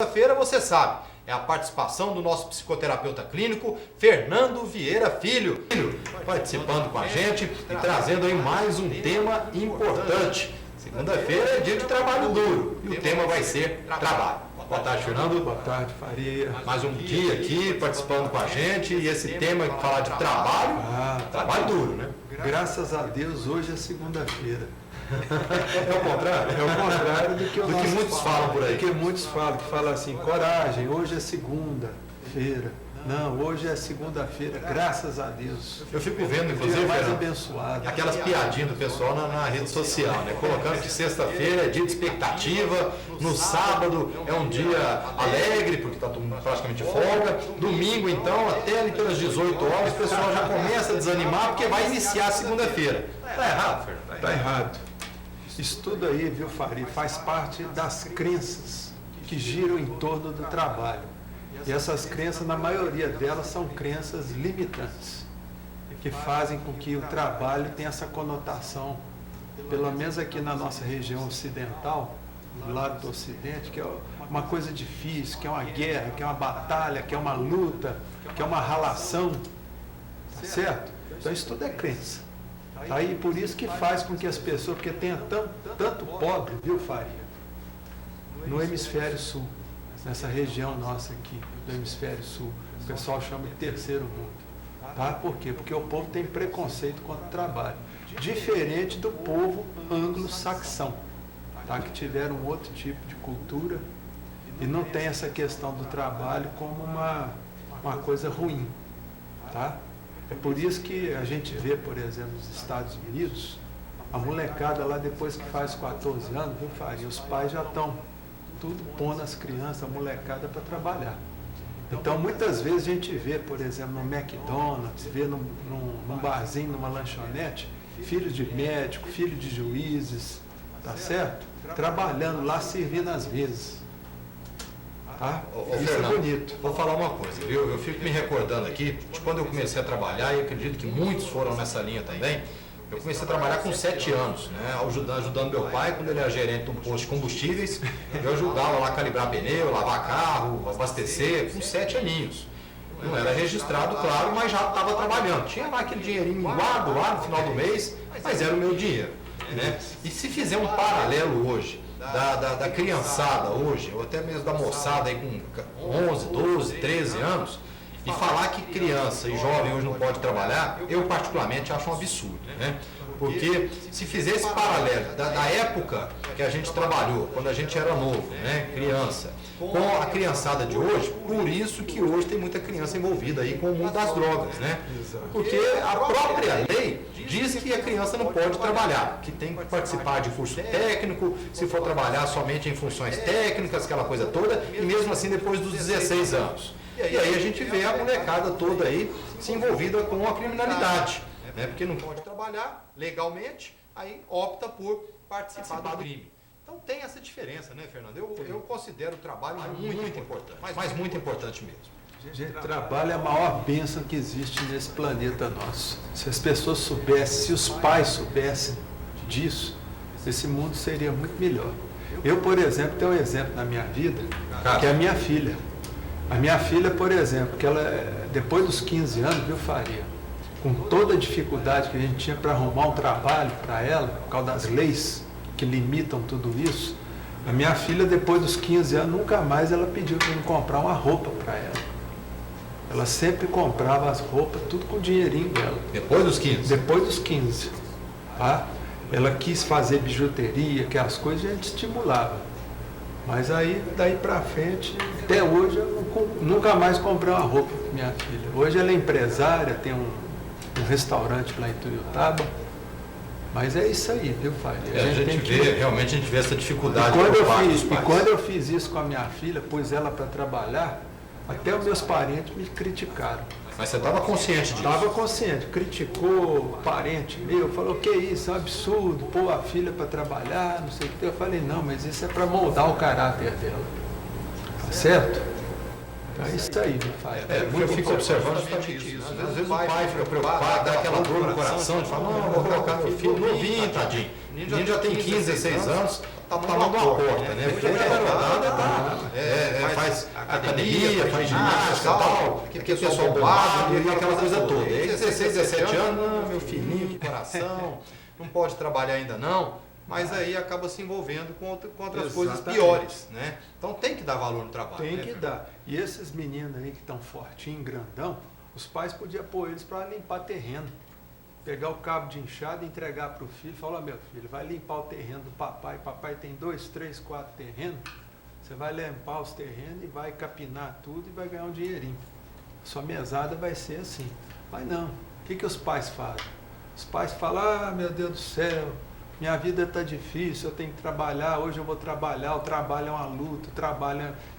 Segunda-feira, você sabe, é a participação do nosso psicoterapeuta clínico, Fernando Vieira Filho, participando com a gente e trazendo aí mais um tema importante. Segunda-feira é dia de trabalho duro e o tema vai ser trabalho. Boa tarde, Fernando. Boa tarde, Faria. Mais um dia aqui participando com a gente e esse tema que falar de trabalho, trabalho duro, né? Graças a Deus, hoje é segunda-feira. É o contrário? É o contrário do que muitos falam por aí. Do que muitos falam, que falam assim, coragem, hoje é segunda-feira. Não, hoje é segunda-feira, graças a Deus. Eu fico vendo, inclusive, dia mais Fernando, abençoado. aquelas piadinhas do pessoal na rede social, né? Colocando que sexta-feira é dia de expectativa, no sábado é um dia alegre, porque está todo mundo praticamente de folga. Domingo, então, até ali pelas 18 horas, o pessoal já começa a desanimar porque vai iniciar a segunda-feira. Tá errado, Fernando? Tá errado. Isso tudo aí, viu, Faria, faz parte das crenças que giram em torno do trabalho. E essas crenças, na maioria delas, são crenças limitantes, que fazem com que o trabalho tenha essa conotação, pelo menos aqui na nossa região ocidental, do lado do ocidente, que é uma coisa difícil, que é uma guerra, que é uma batalha, que é uma luta, que é uma ralação, tá certo? Então isso tudo é crença. Tá? E por isso que faz com que as pessoas, porque tenha tanto pobre, viu, Faria, no hemisfério sul, nessa região nossa aqui, do hemisfério sul, o pessoal chama de terceiro mundo. Tá? Por quê? Porque o povo tem preconceito contra o trabalho, diferente do povo anglo-saxão, tá? Que tiveram um outro tipo de cultura e não tem essa questão do trabalho como uma coisa ruim. Tá? É por isso que a gente vê, por exemplo, nos Estados Unidos, a molecada lá depois que faz 14 anos, viu, Faria? Os pais já estão tudo pondo as crianças, a molecada para trabalhar. Então, muitas vezes a gente vê, por exemplo, no McDonald's, vê num barzinho, numa lanchonete, filhos de médico, filhos de juízes, tá certo? Trabalhando lá, servindo as mesas. Tá? Isso Fernando, é bonito. Vou falar uma coisa, viu? Eu fico me recordando aqui de quando eu comecei a trabalhar, e acredito que muitos foram nessa linha também. Eu comecei a trabalhar com 7 anos, né? Ajudando meu pai, quando ele era gerente de um posto de combustíveis, eu ajudava lá a calibrar pneu, lavar carro, abastecer, com 7 aninhos. Não era registrado, claro, mas já estava trabalhando. Tinha lá aquele dinheirinho guardado lá no final do mês, mas era o meu dinheiro, né? E se fizer um paralelo hoje, da criançada hoje, ou até mesmo da moçada aí com 11, 12, 13 anos, e falar que criança e jovem hoje não pode trabalhar, eu particularmente acho um absurdo, né? Porque se fizer esse paralelo da época que a gente trabalhou, quando a gente era novo, né, criança, com a criançada de hoje, por isso que hoje tem muita criança envolvida aí com o mundo das drogas, né? Porque a própria lei diz que a criança não pode trabalhar, que tem que participar de curso técnico, se for trabalhar somente em funções técnicas, aquela coisa toda, e mesmo assim depois dos 16 anos. E aí a gente vê a molecada toda aí se envolvida com a criminalidade, né? Porque não pode trabalhar legalmente, aí opta por participar do crime. Então tem essa diferença, né, Fernando? Eu considero o trabalho muito importante, mas muito importante mesmo. Gente, trabalho é a maior bênção que existe nesse planeta nosso. Se as pessoas soubessem, se os pais soubessem disso, esse mundo seria muito melhor. Eu, por exemplo, tenho um exemplo na minha vida, que é a minha filha. A minha filha, por exemplo, que ela, depois dos 15 anos, viu, Faria, com toda a dificuldade que a gente tinha para arrumar um trabalho para ela, por causa das leis que limitam tudo isso, a minha filha, depois dos 15 anos, nunca mais ela pediu para me comprar uma roupa para ela. Ela sempre comprava as roupas, tudo com o dinheirinho dela. Depois dos 15? Depois dos 15. Tá? Ela quis fazer bijuteria, aquelas coisas, a gente estimulava. Mas aí, daí pra frente, até hoje, eu nunca mais comprei uma roupa para minha filha. Hoje ela é empresária, tem um restaurante lá em Tuiutaba. Mas é isso aí, viu, Faria? Realmente a gente vê essa dificuldade. E quando eu fiz isso com a minha filha, pus ela para trabalhar, até os meus parentes me criticaram. Mas você estava consciente disso? Estava consciente. Criticou parente meu, falou que isso, é um absurdo, pôr a filha para trabalhar, não sei o que. Eu falei, não, mas isso é para moldar o caráter dela. Tá certo? Então é isso aí, meu pai. Eu fico observando justamente isso. Às vezes o pai fica preocupado, dá aquela dor no coração, de falar, não, vou colocar meu filho novinho, tadinho. O menino já tem 15, 16 anos, tamanho de uma porta, né? Hoje a garotada faz academia, faz ginástica e tal, aquele pessoal bombado, e aquela coisa toda. E aí 16, 17 anos, não, meu filhinho, que coração, não pode trabalhar ainda não, mas aí acaba se envolvendo com outras coisas piores, né? Então tem que dar valor no trabalho. Tem que dar. E esses meninos aí que estão fortinhos, grandão, os pais podiam pôr eles para limpar terreno. Pegar o cabo de enxada e entregar para o filho, falar, meu filho, vai limpar o terreno do papai tem 2, 3, 4 terrenos, você vai limpar os terrenos e vai capinar tudo e vai ganhar um dinheirinho. Sua mesada vai ser assim. Mas não, o que os pais fazem? Os pais falam, ah, meu Deus do céu, minha vida está difícil, eu tenho que trabalhar, hoje eu vou trabalhar, o trabalho é uma luta,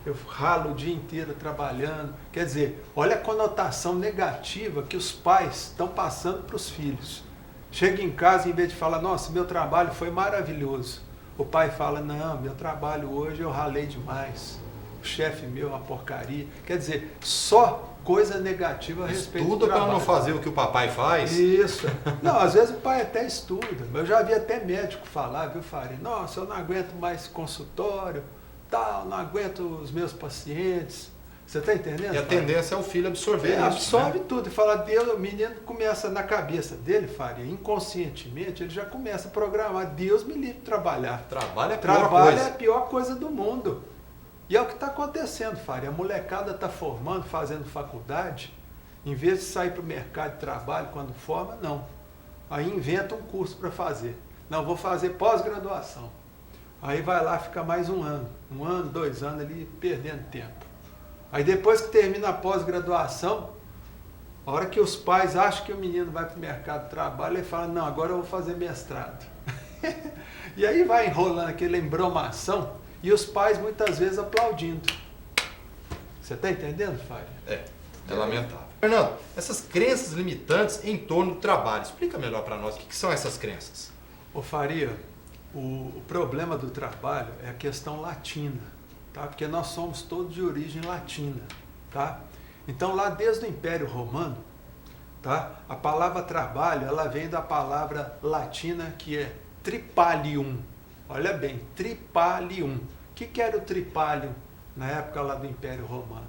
eu ralo o dia inteiro trabalhando. Quer dizer, olha a conotação negativa que os pais estão passando para os filhos. Chega em casa, em vez de falar, nossa, meu trabalho foi maravilhoso, o pai fala, não, meu trabalho hoje eu ralei demais, o chefe meu é uma porcaria. Quer dizer, só coisa negativa a respeito do trabalho. Estuda para não fazer o que o papai faz. Isso. Não, às vezes o pai até estuda. Eu já vi até médico falar, viu, Faria? Nossa, eu não aguento mais consultório, tal, não aguento os meus pacientes. Você está entendendo? E a tendência é o filho absorver isso. Absorve tudo. E fala, Deus, o menino começa na cabeça dele, Faria, inconscientemente, ele já começa a programar. Deus me livre de trabalhar. Trabalho é a pior coisa do mundo. E é o que está acontecendo, Faria. A molecada está formando, fazendo faculdade, em vez de sair para o mercado de trabalho quando forma, não. Aí inventa um curso para fazer. Não, vou fazer pós-graduação. Aí vai lá, fica mais 1 ano, 2 anos ali, perdendo tempo. Aí depois que termina a pós-graduação, a hora que os pais acham que o menino vai para o mercado de trabalho, ele fala, não, agora eu vou fazer mestrado. E aí vai enrolando aquela embromação, e os pais muitas vezes aplaudindo. Você está entendendo, Fábio? É lamentável. Fernando, essas crenças limitantes em torno do trabalho, explica melhor para nós o que são essas crenças. Ô Faria, o problema do trabalho é a questão latina, tá? Porque nós somos todos de origem latina, tá? Então lá desde o Império Romano, tá? A palavra trabalho, ela vem da palavra latina que é tripalium. Olha bem, tripalium. O que era o tripalium na época lá do Império Romano?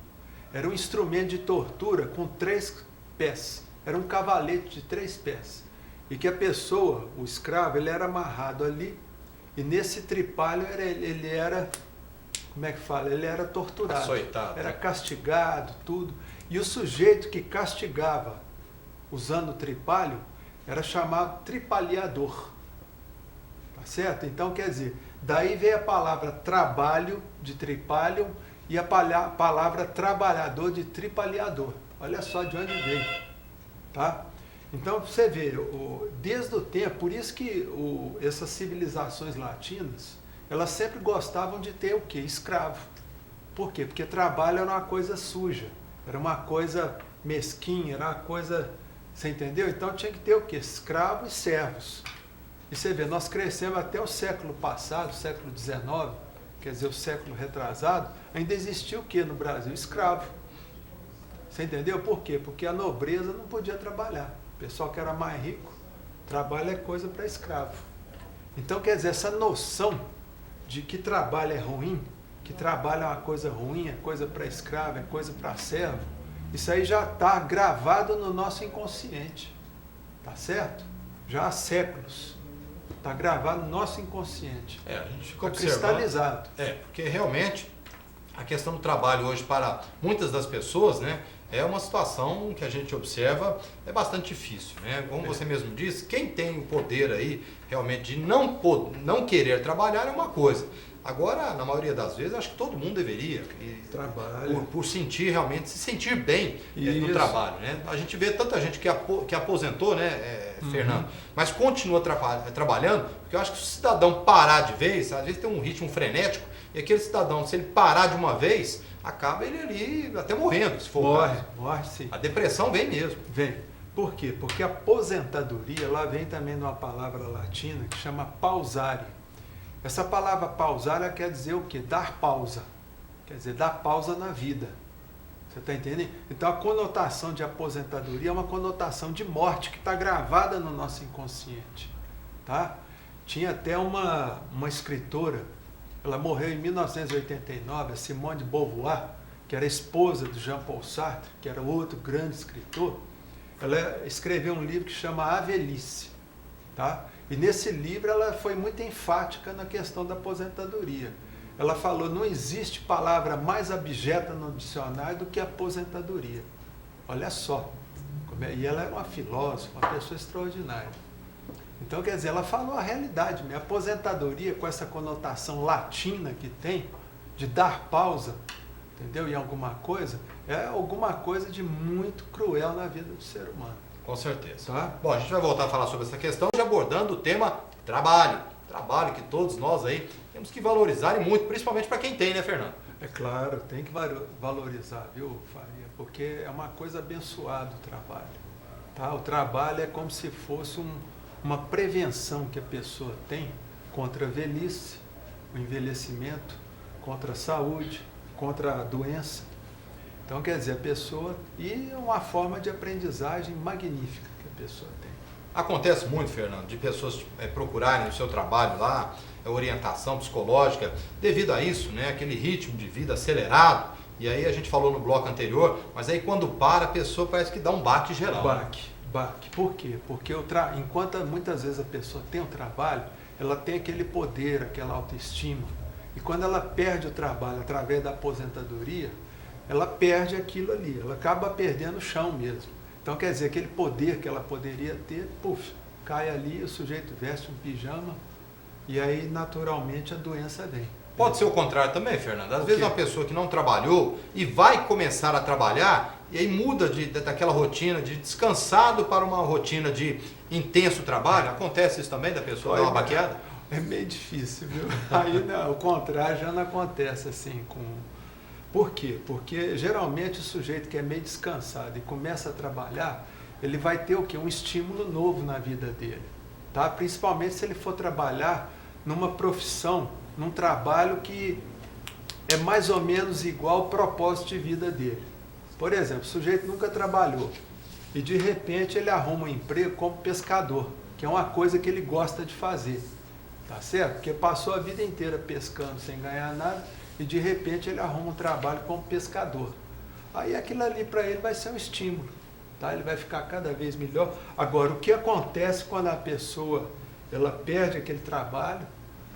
Era um instrumento de tortura com 3 pés. Era um cavalete de 3 pés. E que a pessoa, o escravo, ele era amarrado ali, e nesse tripalho ele era, como é que fala? Ele era torturado. Açoitado. Era castigado, tudo. E o sujeito que castigava usando o tripalho era chamado tripalhador. Certo? Então, quer dizer, daí veio a palavra trabalho de tripalho e a palavra trabalhador de tripalhador. Olha só de onde veio. Tá? Então, você vê, desde o tempo, por isso que essas civilizações latinas, elas sempre gostavam de ter o quê? Escravo. Por quê? Porque trabalho era uma coisa suja, era uma coisa mesquinha, era uma coisa... Você entendeu? Então tinha que ter o quê? Escravos e servos. E você vê, nós crescemos até o século passado, século XIX, quer dizer, o século retrasado, ainda existia o que no Brasil? Escravo. Você entendeu? Por quê? Porque a nobreza não podia trabalhar. O pessoal que era mais rico, trabalho é coisa para escravo. Então, quer dizer, essa noção de que trabalho é ruim, que trabalho é uma coisa ruim, é coisa para escravo, é coisa para servo, isso aí já está gravado no nosso inconsciente. Tá certo? Já há séculos. Está gravado no nosso inconsciente. A gente fica cristalizado. Porque realmente a questão do trabalho hoje para muitas das pessoas, né, é uma situação que a gente observa é bastante difícil, né? Como você mesmo disse, quem tem o poder aí realmente de não querer trabalhar é uma coisa. Agora, na maioria das vezes, acho que todo mundo deveria. Por sentir realmente, se sentir bem no trabalho, né? A gente vê tanta gente que aposentou, né, Fernando, mas continua trabalhando, porque eu acho que se o cidadão parar de vez, às vezes tem um ritmo frenético, e aquele cidadão, se ele parar de uma vez, acaba ele ali até morrendo, se for. Morre, sim. A depressão vem mesmo. Vem. Por quê? Porque a aposentadoria, lá vem também de uma palavra latina que chama pausare. Essa palavra pausar quer dizer o quê? Dar pausa. Quer dizer, dar pausa na vida. Você está entendendo? Então a conotação de aposentadoria é uma conotação de morte que está gravada no nosso inconsciente. Tá? Tinha até uma escritora, ela morreu em 1989, a Simone de Beauvoir, que era esposa do Jean-Paul Sartre, que era outro grande escritor. Ela escreveu um livro que chama A Velhice, tá? E nesse livro ela foi muito enfática na questão da aposentadoria. Ela falou, não existe palavra mais abjeta no dicionário do que aposentadoria. Olha só. E ela era uma filósofa, uma pessoa extraordinária. Então, quer dizer, ela falou a realidade. A aposentadoria, com essa conotação latina que tem, de dar pausa, entendeu? Em alguma coisa, é alguma coisa de muito cruel na vida do ser humano. Com certeza. Tá? Bom, a gente vai voltar a falar sobre essa questão, já abordando o tema trabalho. Trabalho que todos nós aí temos que valorizar e muito, principalmente para quem tem, né, Fernando? É claro, tem que valorizar, viu, Faria? Porque é uma coisa abençoada o trabalho. Tá? O trabalho é como se fosse uma prevenção que a pessoa tem contra a velhice, o envelhecimento, contra a saúde, contra a doença. Então, quer dizer, a pessoa... E é uma forma de aprendizagem magnífica que a pessoa tem. Acontece muito, Fernando, de pessoas procurarem o seu trabalho lá, orientação psicológica, devido a isso, né, aquele ritmo de vida acelerado, e aí a gente falou no bloco anterior, mas aí quando para, a pessoa parece que dá um baque geral. Baque. Por quê? Porque enquanto muitas vezes a pessoa tem um trabalho, ela tem aquele poder, aquela autoestima, e quando ela perde o trabalho através da aposentadoria, ela perde aquilo ali, ela acaba perdendo o chão mesmo. Então, quer dizer, aquele poder que ela poderia ter, cai ali, o sujeito veste um pijama e aí, naturalmente, a doença vem. Pode ser o contrário também, Fernando. Às vezes uma pessoa que não trabalhou e vai começar a trabalhar e aí muda daquela rotina de descansado para uma rotina de intenso trabalho. Acontece isso também, da pessoa dar uma baqueada? É meio difícil, viu? Aí, não, o contrário já não acontece assim com... Por quê? Porque geralmente o sujeito que é meio descansado e começa a trabalhar, ele vai ter o quê? Um estímulo novo na vida dele. Tá? Principalmente se ele for trabalhar numa profissão, num trabalho que é mais ou menos igual ao propósito de vida dele. Por exemplo, o sujeito nunca trabalhou e de repente ele arruma um emprego como pescador, que é uma coisa que ele gosta de fazer. Tá certo? Porque passou a vida inteira pescando sem ganhar nada, e de repente ele arruma um trabalho como pescador. Aí aquilo ali para ele vai ser um estímulo, tá? Ele vai ficar cada vez melhor. Agora, o que acontece quando a pessoa ela perde aquele trabalho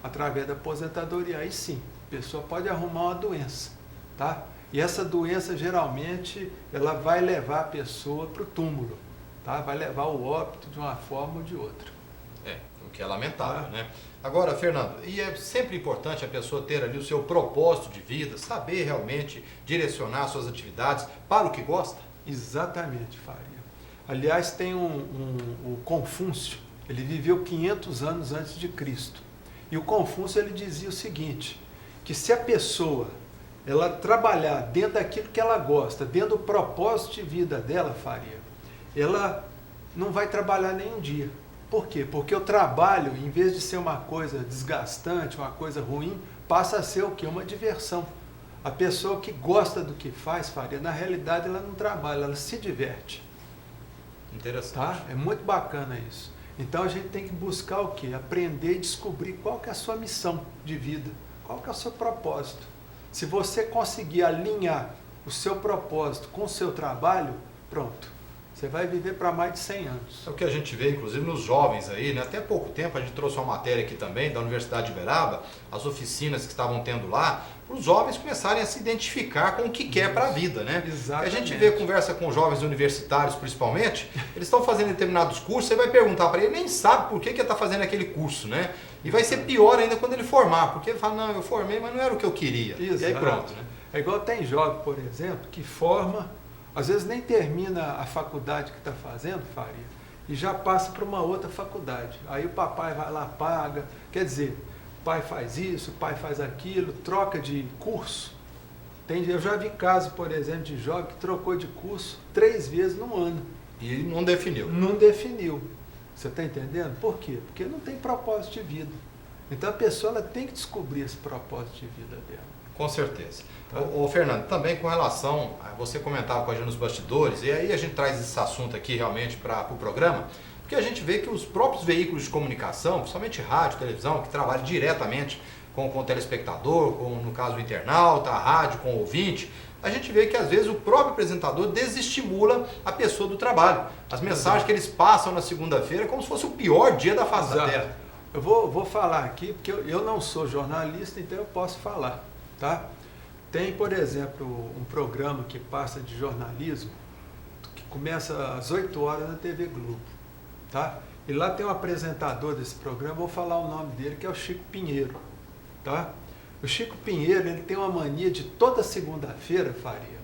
através da aposentadoria? Aí sim, a pessoa pode arrumar uma doença, tá? E essa doença geralmente ela vai levar a pessoa para o túmulo, tá? Vai levar ao óbito de uma forma ou de outra. O que é lamentável, né? Agora, Fernando, e é sempre importante a pessoa ter ali o seu propósito de vida, saber realmente direcionar suas atividades para o que gosta? Exatamente, Faria. Aliás, tem o Confúcio, ele viveu 500 anos antes de Cristo. E o Confúcio ele dizia o seguinte, que se a pessoa ela trabalhar dentro daquilo que ela gosta, dentro do propósito de vida dela, Faria, ela não vai trabalhar nenhum dia. Por quê? Porque o trabalho, em vez de ser uma coisa desgastante, uma coisa ruim, passa a ser o quê? Uma diversão. A pessoa que gosta do que faz, Faria, na realidade ela não trabalha, ela se diverte. Interessante. Tá? É muito bacana isso. Então a gente tem que buscar o quê? Aprender e descobrir qual que é a sua missão de vida, qual que é o seu propósito. Se você conseguir alinhar o seu propósito com o seu trabalho, pronto. Você vai viver para mais de 100 anos. É o que a gente vê, inclusive, nos jovens aí, né? Até pouco tempo a gente trouxe uma matéria aqui também, da Universidade de Uberaba, as oficinas que estavam tendo lá, para os jovens começarem a se identificar com o que quer para a vida, né? Exatamente. A gente vê, conversa com jovens universitários principalmente, eles estão fazendo determinados cursos, você vai perguntar para ele, nem sabe por que ele está fazendo aquele curso, né? E vai ser pior ainda quando ele formar, porque ele fala, não, eu formei, mas não era o que eu queria. Exato. E aí pronto, né? É igual tem jovem, por exemplo, que forma, às vezes nem termina a faculdade que está fazendo, Faria, e já passa para uma outra faculdade. Aí o papai vai lá, paga, quer dizer, o pai faz isso, o pai faz aquilo, troca de curso. Eu já vi casos, por exemplo, de jovem que trocou de curso 3 vezes num ano. E ele não definiu. Não definiu. Você está entendendo? Por quê? Porque não tem propósito de vida. Então a pessoa ela tem que descobrir esse propósito de vida dela. Com certeza. Tá. Ô Fernando, também com relação, você comentava com a gente nos bastidores, e aí a gente traz esse assunto aqui realmente para o programa, Porque a gente vê que os próprios veículos de comunicação, principalmente rádio, televisão, que trabalham diretamente com o telespectador, com, no caso o internauta, a rádio com o ouvinte, a gente vê que às vezes o próprio apresentador desestimula a pessoa do trabalho. As mensagens que eles passam na segunda-feira é como se fosse o pior dia da face da Terra. Eu vou falar aqui, porque eu não sou jornalista, então eu posso falar, tá? Tem, por exemplo, um programa que passa de jornalismo, que começa às 8 horas na TV Globo, tá? E lá tem um apresentador desse programa, vou falar o nome dele, que é o Chico Pinheiro, tá? O Chico Pinheiro, ele tem uma mania de toda segunda-feira, Faria,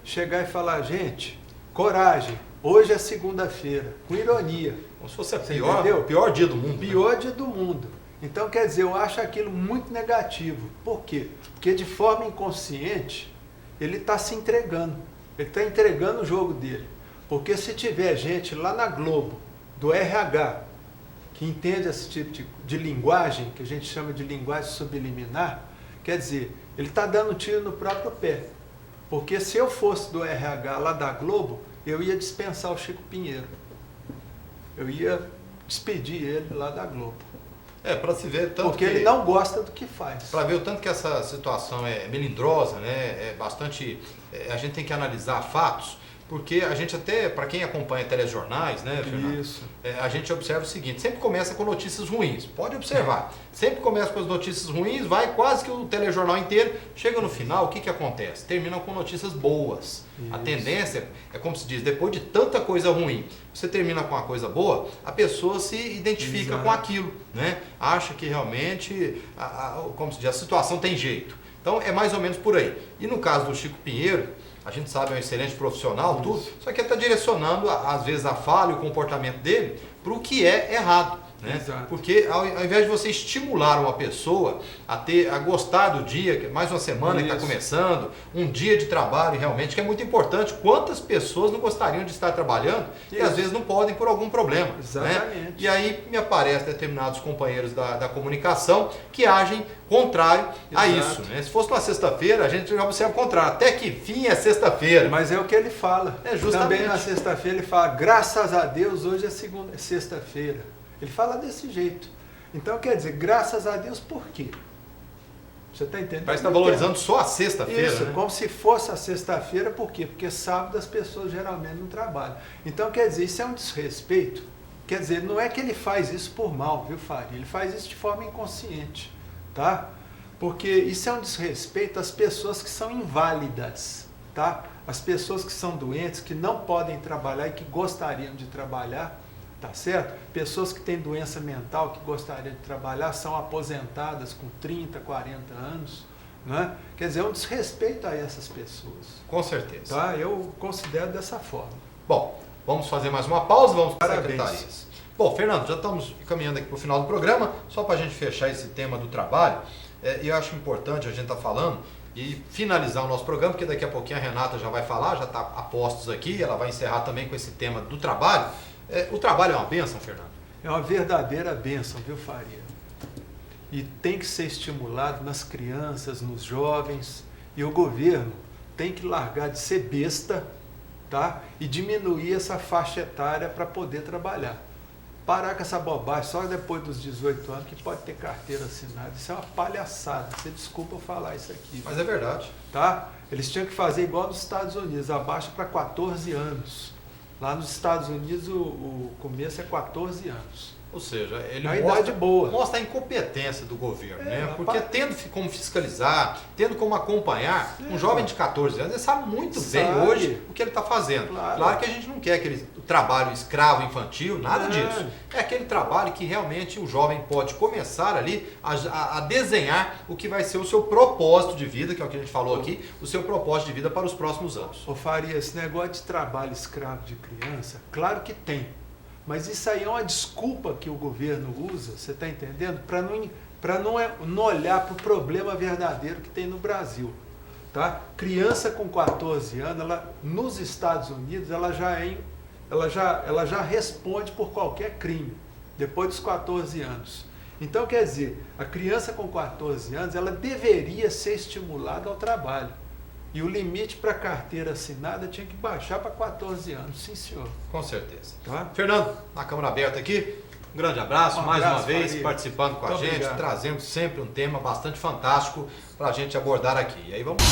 chegar e falar, gente, coragem, hoje é segunda-feira, com ironia. Como se fosse o pior dia do mundo. Pior dia do mundo. Então, quer dizer, eu acho aquilo muito negativo. Por quê? Porque de forma inconsciente, ele está se entregando. Ele está entregando o jogo dele. Porque se tiver gente lá na Globo, do RH, que entende esse tipo de linguagem, que a gente chama de linguagem subliminar, quer dizer, ele está dando tiro no próprio pé. Porque se eu fosse do RH lá da Globo, eu ia dispensar o Chico Pinheiro. Eu ia despedir ele lá da Globo. Para se ver tanto porque ele não gosta do que faz. Para ver o tanto que essa situação é melindrosa, né? É bastante. A gente tem que analisar fatos, porque a gente até, para quem acompanha telejornais, né, Fernando? Isso. A gente observa o seguinte, sempre começa com notícias ruins, pode observar. Sempre começa com as notícias ruins, vai quase que o telejornal inteiro, chega no final, o que acontece? Termina com notícias boas. Isso. A tendência é como se diz, depois de tanta coisa ruim, você termina com uma coisa boa, a pessoa se identifica Exato. com aquilo, né? Acha que realmente, como se diz, a situação tem jeito. Então é mais ou menos por aí. E no caso do Chico Pinheiro, a gente sabe, é um excelente profissional, tudo, só que ele está direcionando, às vezes, a fala e o comportamento dele para o que é errado. Né? Porque ao invés de você estimular uma pessoa a gostar do dia, mais uma semana que está começando, um dia de trabalho realmente, que é muito importante. Quantas pessoas não gostariam de estar trabalhando e às vezes não podem por algum problema. Exatamente. Né? E aí me aparecem determinados companheiros da comunicação que agem contrário a isso. Né? Se fosse uma sexta-feira, a gente já observa o contrário. Até que fim é sexta-feira. Mas é o que ele fala. Justamente. Também na sexta-feira ele fala, graças a Deus, hoje é sexta-feira. Ele fala desse jeito. Então, quer dizer, graças a Deus, por quê? Você está entendendo? Parece que está valorizando só a sexta-feira. Isso, né? como se fosse a sexta-feira, por quê? Porque sábado as pessoas geralmente não trabalham. Então, quer dizer, isso é um desrespeito. Quer dizer, não é que ele faz isso por mal, viu, Faria? Ele faz isso de forma inconsciente, tá? Porque isso é um desrespeito às pessoas que são inválidas, tá? As pessoas que são doentes, que não podem trabalhar e que gostariam de trabalhar, tá certo? Pessoas que têm doença mental, que gostariam de trabalhar, são aposentadas com 30, 40 anos, né? Quer dizer, é um desrespeito a essas pessoas. Com certeza. Tá? Eu considero dessa forma. Bom, vamos fazer mais uma pausa, vamos para as Parabéns. secretarias. Bom, Fernando, já estamos caminhando aqui para o final do programa, só para a gente fechar esse tema do trabalho, eu acho importante a gente estar falando e finalizar o nosso programa, porque daqui a pouquinho a Renata já vai falar, já está a postos aqui, ela vai encerrar também com esse tema do trabalho. O trabalho é uma bênção, Fernando? É uma verdadeira bênção, viu, Faria? E tem que ser estimulado nas crianças, nos jovens, e o governo tem que largar de ser besta, tá? E diminuir essa faixa etária para poder trabalhar. Parar com essa bobagem, só depois dos 18 anos que pode ter carteira assinada. Isso é uma palhaçada. Você desculpa eu falar isso aqui. Mas é verdade. Tá? Eles tinham que fazer igual nos Estados Unidos, abaixa para 14 anos. Lá nos Estados Unidos o começo é 14 anos. Ou seja, ele mostra a incompetência do governo, né? Porque tendo como fiscalizar, tendo como acompanhar, um jovem de 14 anos, ele sabe muito bem hoje o que ele está fazendo. Claro que a gente não quer aquele trabalho escravo infantil, nada disso. É aquele trabalho que realmente o jovem pode começar ali a desenhar o que vai ser o seu propósito de vida, que é o que a gente falou aqui, o seu propósito de vida para os próximos anos. Ô Faria, esse negócio de trabalho escravo de criança, claro que tem. Mas isso aí é uma desculpa que o governo usa, você está entendendo? Para não olhar para o problema verdadeiro que tem no Brasil. Tá? Criança com 14 anos, nos Estados Unidos, ela já responde por qualquer crime, depois dos 14 anos. Então, quer dizer, a criança com 14 anos, ela deveria ser estimulada ao trabalho. E o limite para carteira assinada tinha que baixar para 14 anos, sim senhor. Com certeza. Tá? Fernando, na câmera aberta aqui, um grande abraço, mais uma vez, Faria. participando com a Muito gente, obrigado. trazendo sempre um tema bastante fantástico para a gente abordar aqui. E aí vamos